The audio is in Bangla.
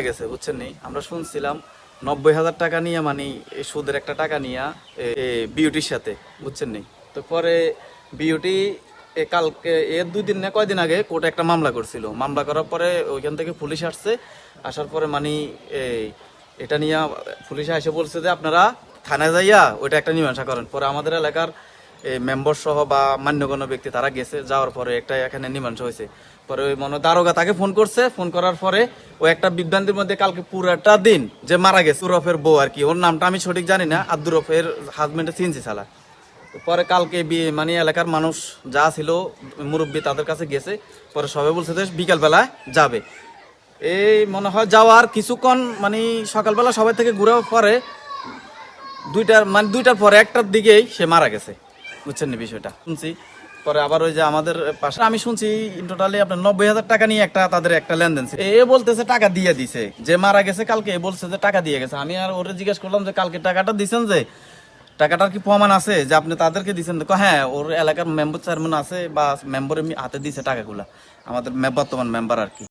গেছে বুঝছেন নি, আমরা শুনছিলাম 90,000 টাকা নিয়ে মানে এই সুদের একটা টাকা নিয়ে বিউটির সাথে বুঝছেন নি। তো পরে বিউটি কালকে এর 2 দিন না কয়দিন আগে কোর্টে একটা মামলা করছিল। মামলা করার পরে ওইখান থেকে পুলিশ আসছে। আসার পরে মানে এই এটা নিয়ে পুলিশ এসে বলছে যে আপনারা থানায় যাইয়া ওইটা একটা মীমাংসা করেন। পরে আমাদের এলাকার মেম্বার সহ বা মান্যগণ্য ব্যক্তি তারা গেছে, যাওয়ার পরে একটা এখানে মীমাংসা হয়েছে। পরে ওই মনে দারোগা তাকে ফোন করছে, ফোন করার পরে ও একটা বিভ্রান্তির মধ্যে কালকে পুরাটা দিন যে মারা গেছে উরফের বউ আর কি, ওর নামটা আমি সঠিক জানি না, আব্দুরফের হাজবেন্ডে চিনছি সালা। পরে কালকে বিয়ে মানে এলাকার মানুষ যা ছিল মুরব্বী তাদের কাছে গেছে। পরে সবাই বলছে যে বিকালবেলায় যাবে। এই মনে হয় যাওয়ার কিছুক্ষণ মানে সকালবেলা সবাই থেকে ঘুরার পরে 2টার পরে 1টার দিকেই সে মারা গেছে বুঝছেন না বিষয়টা শুনছি। পরে আবার ওই যে আমাদের পাশে আমি শুনছি টোটালি আপনার 90,000 টাকা নিয়ে একটা তাদের একটা লেনদেন ছিল। এ বলতেছে টাকা দিয়ে দিছে, যে মারা গেছে কালকে এ বলছে যে টাকা দিয়ে গেছে। আমি আর ওরে জিজ্ঞেস করলাম যে কালকে টাকাটা দিছেন, যে টাকাটার কি প্রমাণ আছে যে আপনি তাদেরকে দিচ্ছেন? হ্যাঁ, ওর এলাকার মেম্বার চেয়ারম্যান আছে বা মেম্বার এমনি হাতে দিয়েছে টাকাগুলা, আমাদের বর্তমান মেম্বার আর কি।